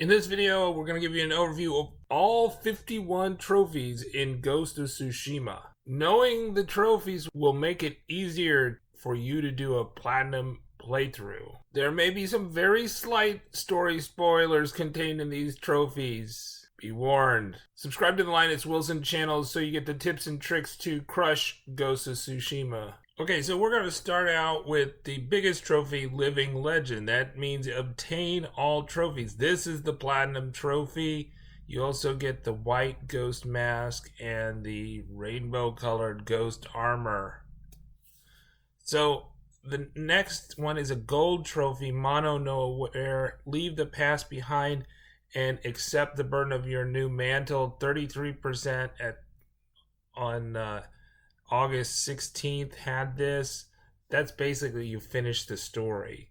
In this video, we're going to give you an overview of all 51 trophies in Ghost of Tsushima. Knowing the trophies will make it easier for you to do a platinum playthrough. There may be some very slight story spoilers contained in these trophies. Be warned. Subscribe to the Linus Wilson channel so you get the tips and tricks to crush Ghost of Tsushima. Okay, so we're going to start out with the biggest trophy, Living Legend. That means obtain all trophies. This is the Platinum Trophy. You also get the white ghost mask and the rainbow-colored ghost armor. So the next one is a gold trophy, Mono Nowhere. Leave the past behind and accept the burden of your new mantle. 33% on August 16th had this. That's basically you finish the story.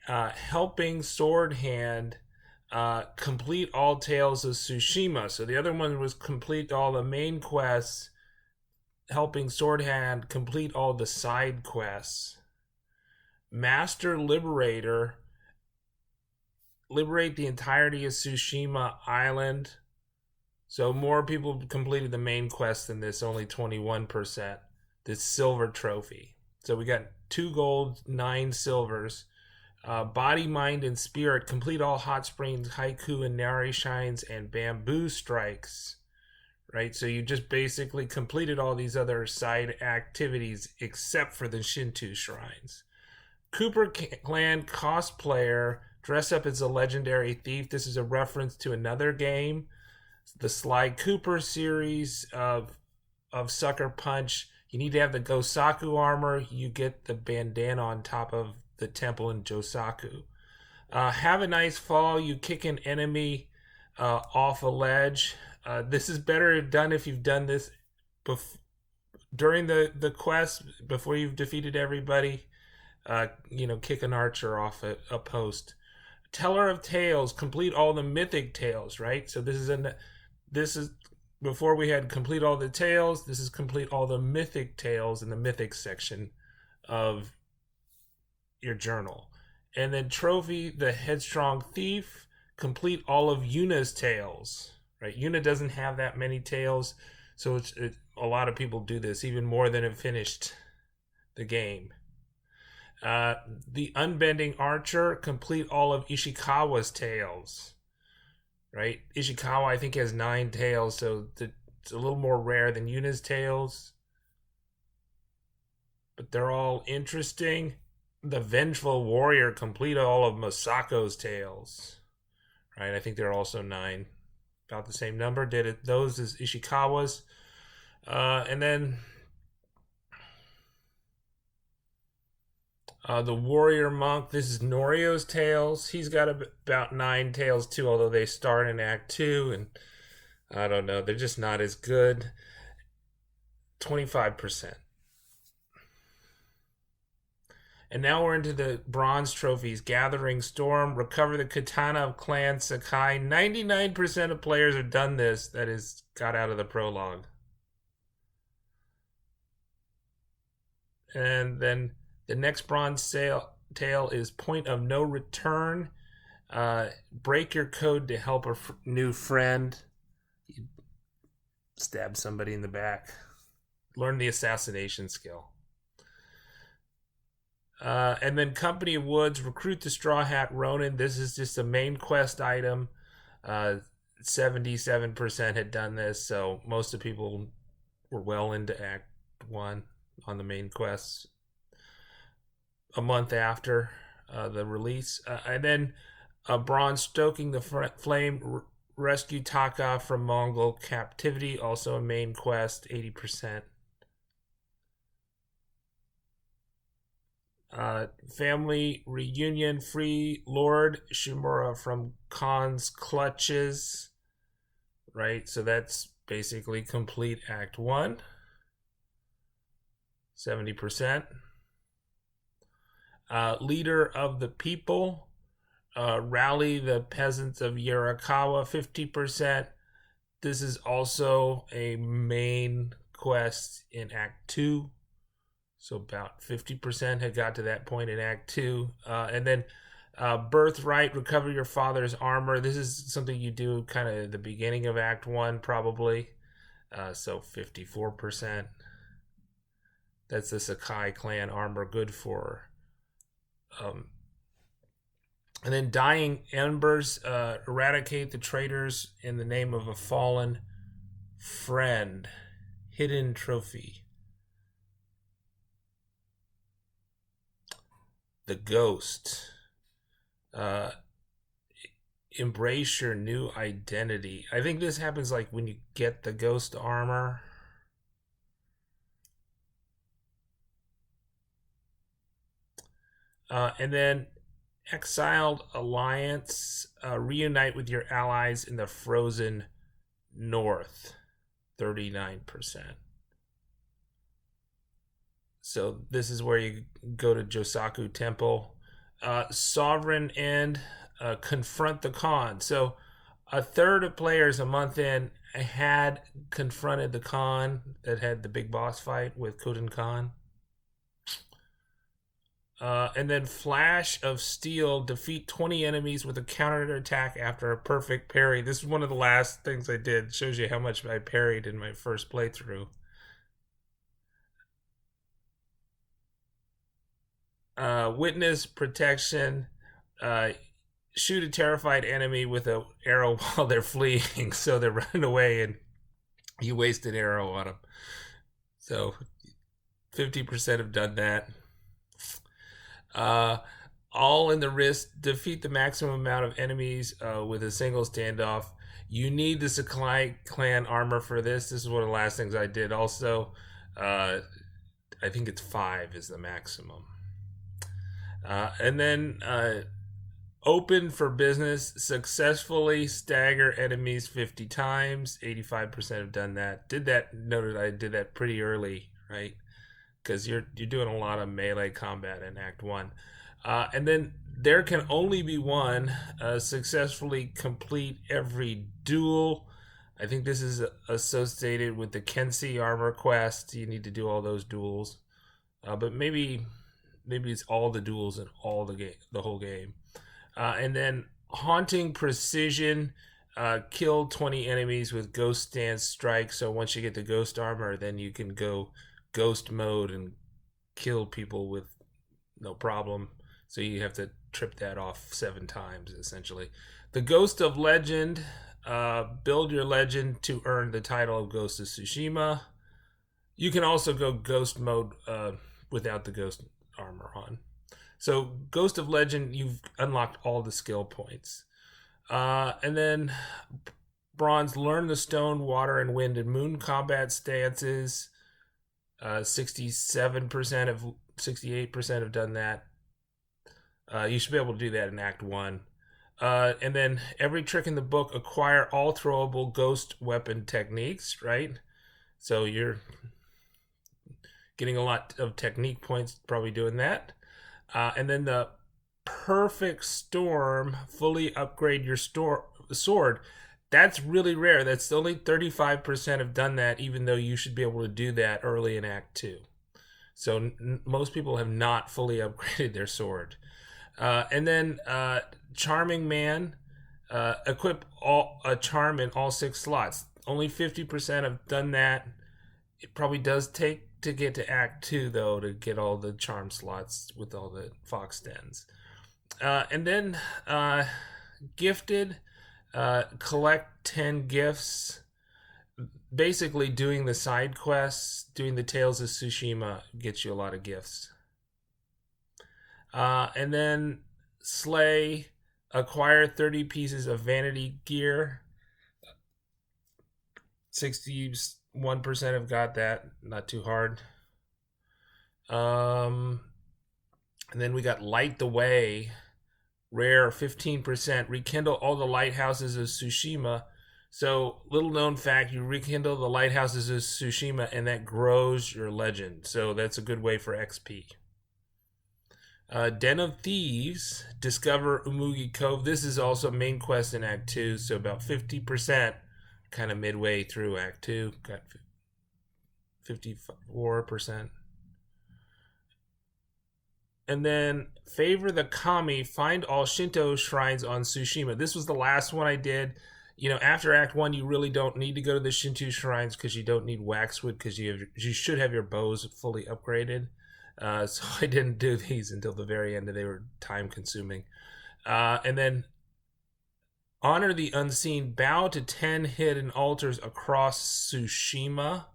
Helping Sword Hand complete all Tales of Tsushima. So the other one was complete all the main quests. Helping Sword Hand complete all the side quests. Master Liberator. Liberate the entirety of Tsushima Island. So more people completed the main quest than this, only 21%. This silver trophy. So we got 2 gold, 9 silvers. Body, mind, and spirit. Complete all hot springs, haiku, and nari shines, and bamboo strikes. Right? So you just basically completed all these other side activities except for the Shinto shrines. Cooper Clan Cosplayer. Dress up as a legendary thief. This is a reference to another game. The Sly Cooper series of Sucker Punch. You need to have the Gosaku armor. You get the bandana on top of the temple in Josaku. Have a nice fall. You kick an enemy off a ledge. This is better done if you've done this during the quest before you've defeated everybody. Kick an archer off a post. Teller of Tales. Complete all the Mythic Tales. Right. So this is before we had complete all the tales. This is complete all the Mythic Tales in the Mythic section of your journal. And then trophy, the Headstrong Thief. Complete all of Yuna's tales. Right? Yuna doesn't have that many tales, so a lot of people do this even more than have finished the game. The Unbending Archer. Complete all of Ishikawa's tales. Right? Ishikawa, I think, has 9 tails, so it's a little more rare than Yuna's tails. But they're all interesting. The Vengeful Warrior. Complete all of Masako's tails. Right? I think they're also 9. About the same number. Those as Ishikawa's. And then the Warrior Monk. This is Norio's tales. He's got about 9 tales too, although they start in Act 2, and I don't know, they're just not as good. 25%. And now we're into the bronze trophies. Gathering Storm. Recover the Katana of Clan Sakai. 99% of players have done this. That is, got out of the prologue. And then the next bronze tale is Point of No Return. Break your code to help a new friend. You stab somebody in the back. Learn the assassination skill. And then Company of Woods. Recruit the Straw Hat Ronin. This is just a main quest item. 77% had done this, so most of the people were well into Act 1 on the main quests. A month after the release. And then Bronze Stoking the Flame. Rescue Taka from Mongol captivity. Also a main quest, 80%. Family Reunion. Free Lord Shimura from Khan's clutches. Right, so that's basically complete Act 1. 70%. Leader of the People. Rally the Peasants of Yarikawa. 50%. This is also a main quest in Act 2. So about 50% had got to that point in Act 2. And then Birthright, recover your father's armor. This is something you do kind of at the beginning of Act 1, probably. So 54%. That's the Sakai clan armor, good for. And then Dying Embers, eradicate the traitors in the name of a fallen friend. Hidden trophy. The Ghost. Embrace your new identity. I think this happens like when you get the ghost armor. And then Exiled Alliance, reunite with your allies in the frozen north, 39%. So this is where you go to Josaku Temple. Sovereign End, confront the Khan. So a third of players a month in had confronted the Khan that had the big boss fight with Khudin Khan. And then Flash of Steel, defeat 20 enemies with a counter attack after a perfect parry. This is one of the last things I did. It shows you how much I parried in my first playthrough. Witness protection, shoot a terrified enemy with an arrow while they're fleeing, so they're running away and you waste an arrow on them. So 50% have done that. All in the wrist, defeat the maximum amount of enemies with a single standoff. You need the Sakai clan armor for this. This is one of the last things I did. Also, I think it's 5 is the maximum. And then open for business, successfully stagger enemies 50 times. 85% have done that. Noted I did that pretty early, right? Because you're doing a lot of melee combat in Act 1. And then there can only be one. Successfully complete every duel. I think this is associated with the Kensi armor quest. You need to do all those duels. But maybe it's all the duels in all the whole game. And then Haunting Precision, kill 20 enemies with Ghost Stance Strike. So once you get the Ghost armor, then you can go Ghost mode and kill people with no problem. So you have to trip that off 7 times, essentially. The Ghost of Legend, build your legend to earn the title of Ghost of Tsushima. You can also go Ghost mode without the Ghost armor on. So Ghost of Legend, you've unlocked all the skill points. And then Bronze, learn the stone, water, and wind and moon combat stances. 68% have done that. You should be able to do that in Act 1. And then every trick in the book, acquire all throwable ghost weapon techniques, right? So you're getting a lot of technique points probably doing that. And then the Perfect Storm, fully upgrade your sword. That's really rare. That's only 35% have done that, even though you should be able to do that early in Act 2. So most people have not fully upgraded their sword. And then Charming Man, equip a charm in all 6 slots. Only 50% have done that. It probably does take to get to Act 2, though, to get all the charm slots with all the fox dens. And then Gifted, collect 10 gifts. Basically, doing the side quests, doing the Tales of Tsushima gets you a lot of gifts. And then Slay, acquire 30 pieces of vanity gear. 61% have got that. Not too hard. And then we got Light the Way. Rare, 15%. Rekindle all the lighthouses of Tsushima. So, little known fact, you rekindle the lighthouses of Tsushima and that grows your legend. So, that's a good way for XP. Den of Thieves, discover Umugi Cove. This is also main quest in Act 2, so about 50%, kind of midway through Act 2. Got 54%. And then favor the kami, find all Shinto shrines on Tsushima. This was the last one I did. You know, after Act 1, you really don't need to go to the Shinto shrines because you don't need waxwood because you should have your bows fully upgraded. So I didn't do these until the very end. They were time consuming. And then honor the unseen. Bow to 10 hidden altars across Tsushima.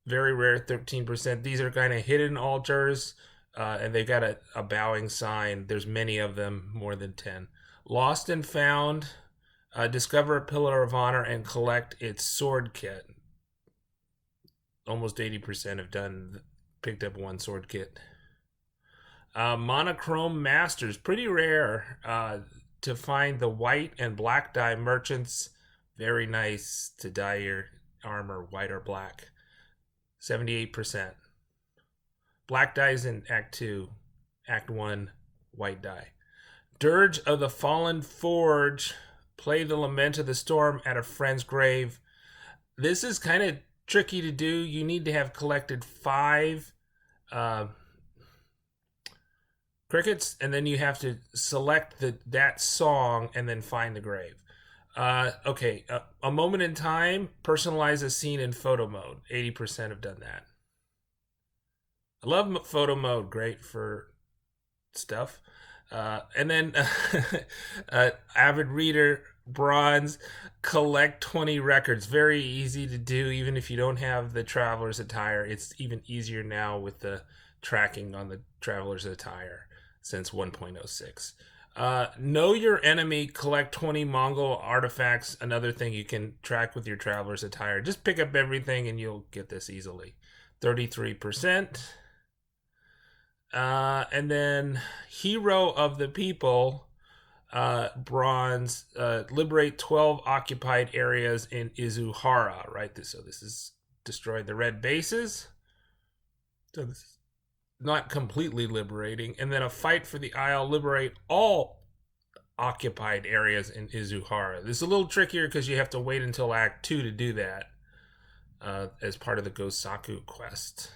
Very rare, 13%. These are kind of hidden altars. And they've got a bowing sign. There's many of them, more than 10. Lost and found. Discover a pillar of honor and collect its sword kit. Almost 80% have picked up one sword kit. Monochrome Masters. Pretty rare to find the white and black dye merchants. Very nice to dye your armor white or black. 78%. Black dyes in Act 2. Act 1, white dye. Dirge of the Fallen Forge. Play the Lament of the Storm at a friend's grave. This is kind of tricky to do. You need to have collected 5 crickets, and then you have to select that song and then find the grave. Okay, a moment in time. Personalize a scene in photo mode. 80% have done that. I love photo mode. Great for stuff. And then Avid Reader, bronze, collect 20 records. Very easy to do, even if you don't have the Traveler's Attire. It's even easier now with the tracking on the Traveler's Attire since 1.06. Know your enemy, collect 20 Mongol artifacts. Another thing you can track with your Traveler's Attire. Just pick up everything and you'll get this easily. 33%. And then Hero of the People, bronze, liberate 12 occupied areas in Izuhara, right? So this is destroy the red bases. So this is not completely liberating. And then a fight for the Isle, liberate all occupied areas in Izuhara. This is a little trickier because you have to wait until Act 2 to do that as part of the Gosaku quest.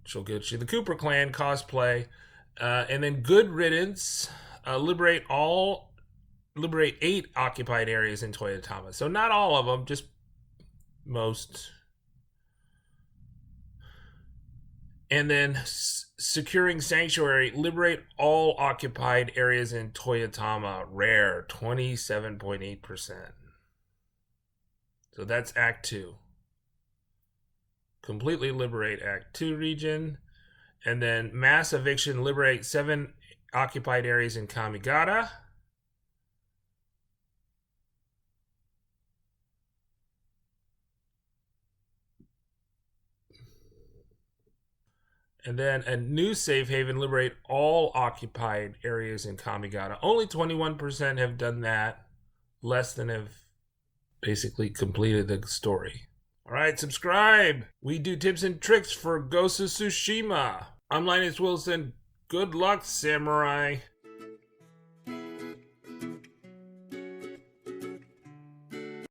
Shoguchi, the Cooper clan cosplay, and then Good Riddance, liberate 8 occupied areas in Toyotama. So not all of them, just most. And then Securing Sanctuary, liberate all occupied areas in Toyotama. Rare, 27.8%. So that's Act 2. Completely liberate Act 2 region. And then Mass Eviction, liberate 7 occupied areas in Kamiagata. And then a new safe haven, liberate all occupied areas in Kamiagata. Only 21% have done that. Less than have basically completed the story. All right, subscribe. We do tips and tricks for Ghost of Tsushima. I'm Linus Wilson. Good luck, samurai.